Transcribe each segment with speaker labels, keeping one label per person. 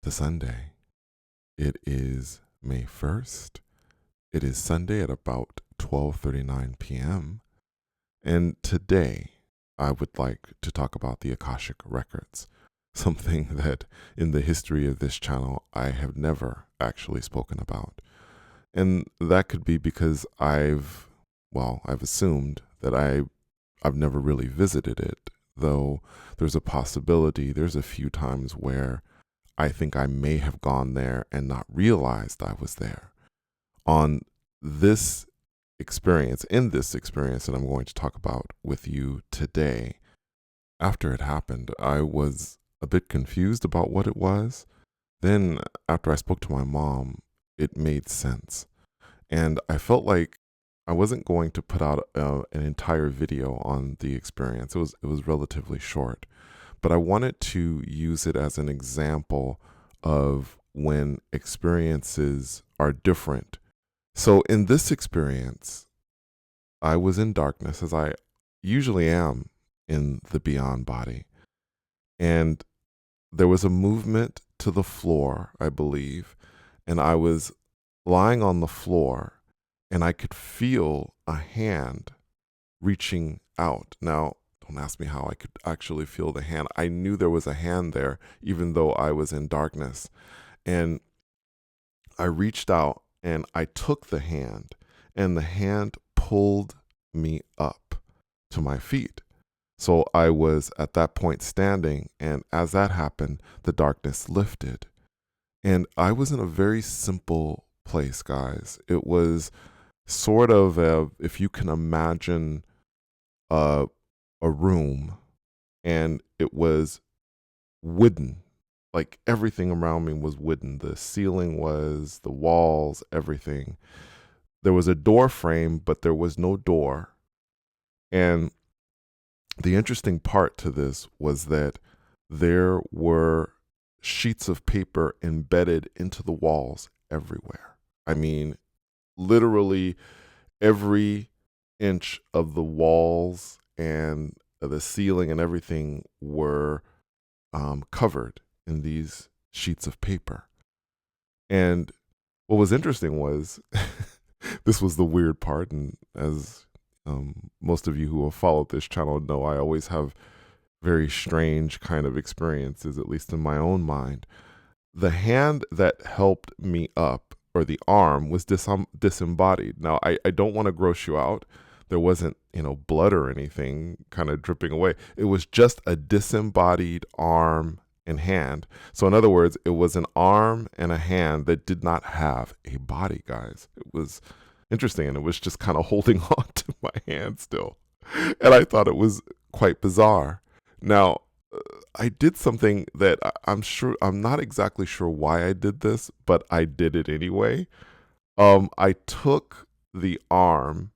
Speaker 1: the Sunday. It is May 1st. It is Sunday at about 12:39 p.m. And today I would like to talk about the Akashic Records, something that in the history of this channel I have never actually spoken about. And that could be because I've assumed that I've never really visited it, though there's a possibility, there's a few times where I think I may have gone there and not realized I was there. On this in this experience that I'm going to talk about with you today, after it happened, I was a bit confused about what it was. Then, after I spoke to my mom, it made sense. And I felt like I wasn't going to put out an entire video on the experience. It was relatively short, but I wanted to use it as an example of when experiences are different. So in this experience, I was in darkness, as I usually am in the beyond body. And there was a movement to the floor, I believe, and I was lying on the floor and I could feel a hand reaching out. Now, don't ask me how I could actually feel the hand. I knew there was a hand there, even though I was in darkness. And I reached out and I took the hand, and the hand pulled me up to my feet. So I was at that point standing, and as that happened, the darkness lifted. And I was in a very simple place, guys. It was sort of if you can imagine a room, and it was wooden. Like everything around me was wooden. The ceiling was, the walls, everything. There was a door frame, but there was no door. And the interesting part to this was that there were sheets of paper embedded into the walls everywhere. I mean, literally every inch of the walls and the ceiling and everything were covered in these sheets of paper. And what was interesting was, this was the weird part, and as most of you who have followed this channel know, I always have very strange kind of experiences, at least in my own mind. The hand that helped me up, or the arm, was disembodied. Now, I don't want to gross you out. There wasn't, blood or anything kind of dripping away. It was just a disembodied arm and hand. So in other words, it was an arm and a hand that did not have a body, guys. It was interesting, and it was just kind of holding on to my hand still. And I thought it was quite bizarre. Now, I did something that I'm not exactly sure why I did this, but I did it anyway. I took the arm,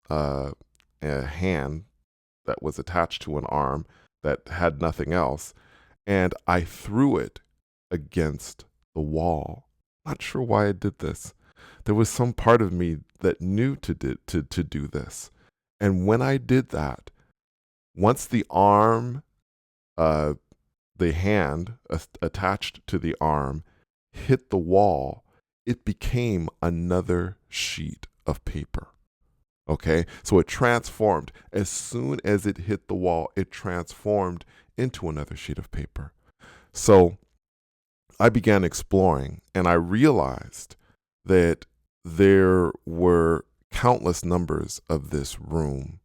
Speaker 1: a hand that was attached to an arm that had nothing else, and I threw it against the wall. Not sure why I did this. There was some part of me that knew to do this. And when I did that, once the arm, the hand attached to the arm hit the wall, it became another sheet of paper. Okay, so it transformed. As soon as it hit the wall, it transformed into another sheet of paper. So I began exploring, and I realized that there were countless numbers of this room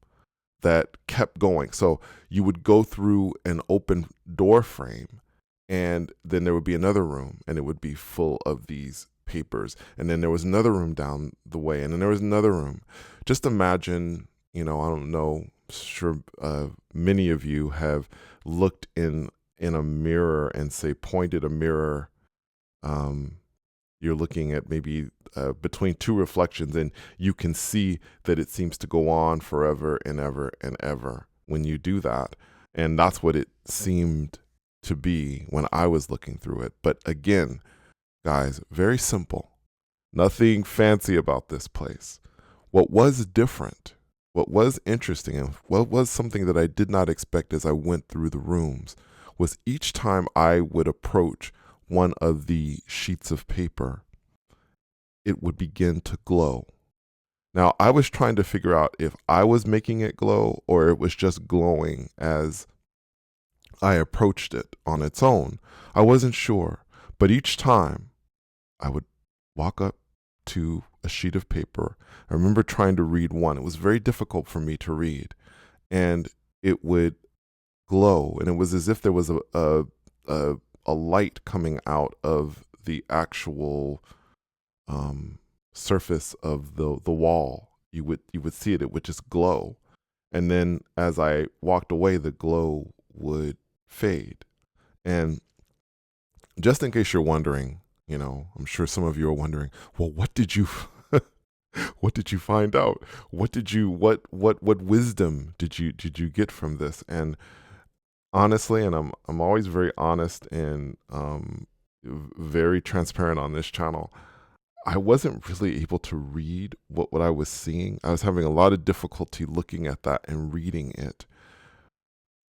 Speaker 1: that kept going. So you would go through an open door frame, and then there would be another room, and it would be full of these papers. And then there was another room down the way, and then there was another room. Just imagine, I don't know, sure many of you have looked in a mirror and say pointed a mirror. You're looking at maybe between two reflections, and you can see that it seems to go on forever and ever and ever when you do that. And that's what it seemed to be when I was looking through it. But again, guys, very simple. Nothing fancy about this place. What was different, what was interesting, and what was something that I did not expect as I went through the rooms was each time I would approach one of the sheets of paper, it would begin to glow. Now, I was trying to figure out if I was making it glow or it was just glowing as I approached it on its own. I wasn't sure, but each time I would walk up to a sheet of paper. I remember trying to read one. It was very difficult for me to read, and it would glow, and it was as if there was a light coming out of the actual surface of the wall. You would see it. It would just glow, and then as I walked away, the glow would fade. And just in case you're wondering, I'm sure some of you are wondering, well, what did you what did you find out? What wisdom did you get from this? And honestly, and I'm always very honest and very transparent on this channel, I wasn't really able to read what I was seeing. I was having a lot of difficulty looking at that and reading it.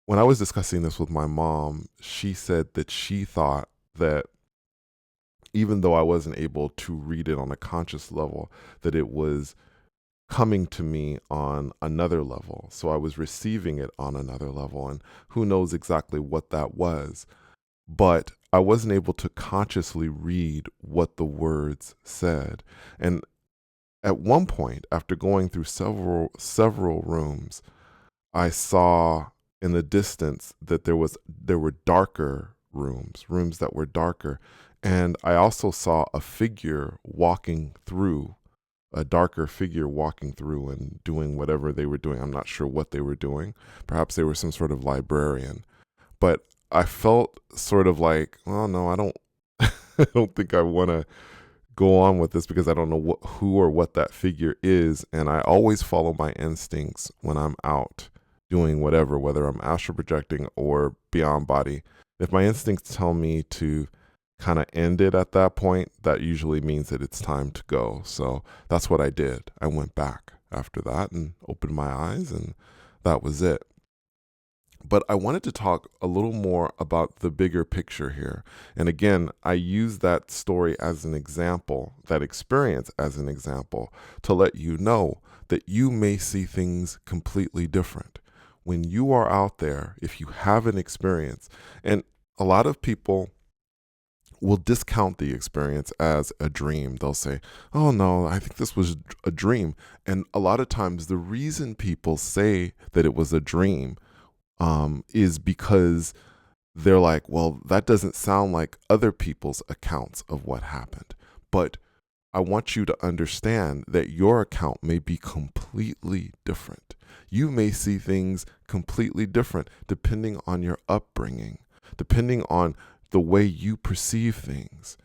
Speaker 1: When I was discussing this with my mom, she said that she thought that even though I wasn't able to read it on a conscious level, that it was coming to me on another level. So I was receiving it on another level, and who knows exactly what that was. But I wasn't able to consciously read what the words said. And at one point, after going through several rooms, I saw in the distance that there were darker rooms that were darker. And I also saw a darker figure walking through and doing whatever they were doing. I'm not sure what they were doing. Perhaps they were some sort of librarian. But I felt sort of like, oh no, I don't I don't think I want to go on with this because I don't know who or what that figure is. And I always follow my instincts when I'm out doing whatever, whether I'm astral projecting or beyond body. If my instincts tell me to kind of end it at that point, that usually means that it's time to go. So that's what I did. I went back after that and opened my eyes, and that was it. But I wanted to talk a little more about the bigger picture here. And again, I use that story as an example, that experience as an example, to let you know that you may see things completely different. When you are out there, if you have an experience, and a lot of people will discount the experience as a dream. They'll say, oh no, I think this was a dream. And a lot of times the reason people say that it was a dream is because they're like, well, that doesn't sound like other people's accounts of what happened. But I want you to understand that your account may be completely different. You may see things completely different depending on your upbringing, depending on the way you perceive things.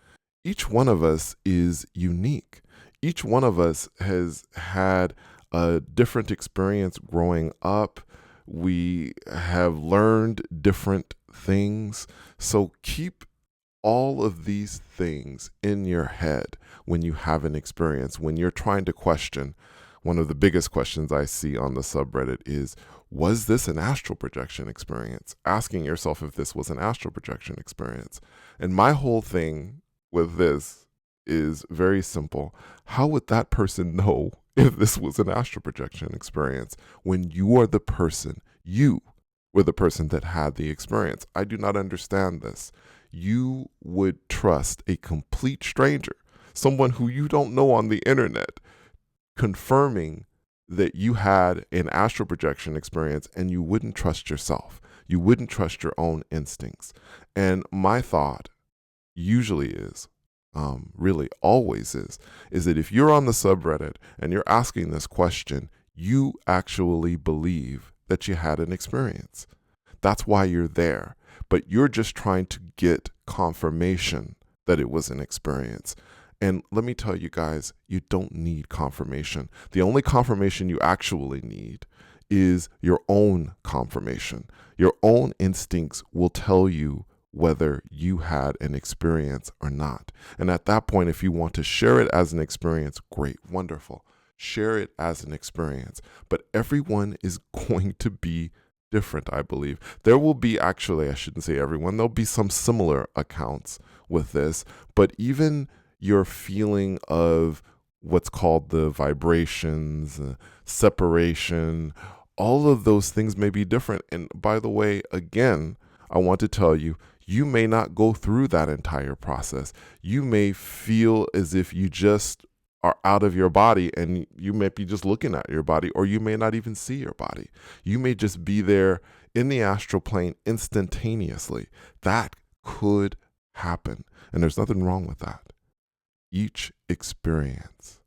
Speaker 1: Each one of us is unique. Each one of us has had a different experience growing up. We have learned different things. So keep all of these things in your head when you have an experience, when you're trying to question. One of the biggest questions I see on the subreddit is, was this an astral projection experience? Asking yourself if this was an astral projection experience. And my whole thing with this is very simple. How would that person know if this was an astral projection experience when you are the person, you were the person that had the experience? I do not understand this. You would trust a complete stranger, someone who you don't know on the internet, confirming that you had an astral projection experience, and you wouldn't trust yourself. You wouldn't trust your own instincts. And my thought usually is, really always is that if you're on the subreddit and you're asking this question, you actually believe that you had an experience. That's why you're there. But you're just trying to get confirmation that it was an experience. And let me tell you guys, you don't need confirmation. The only confirmation you actually need is your own confirmation. Your own instincts will tell you whether you had an experience or not. And at that point, if you want to share it as an experience, great, wonderful. Share it as an experience. But everyone is going to be different, I believe. There will be, actually, I shouldn't say everyone, there'll be some similar accounts with this, but even your feeling of what's called the vibrations, separation, all of those things may be different. And by the way, again, I want to tell you, you may not go through that entire process. You may feel as if you just are out of your body and you may be just looking at your body, or you may not even see your body. You may just be there in the astral plane instantaneously. That could happen. And there's nothing wrong with that. Each experience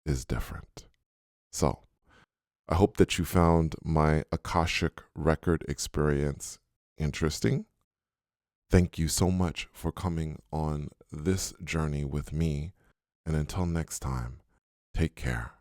Speaker 1: is different. So I hope that you found my Akashic record experience interesting. Thank you so much for coming on this journey with me. And until next time, take care.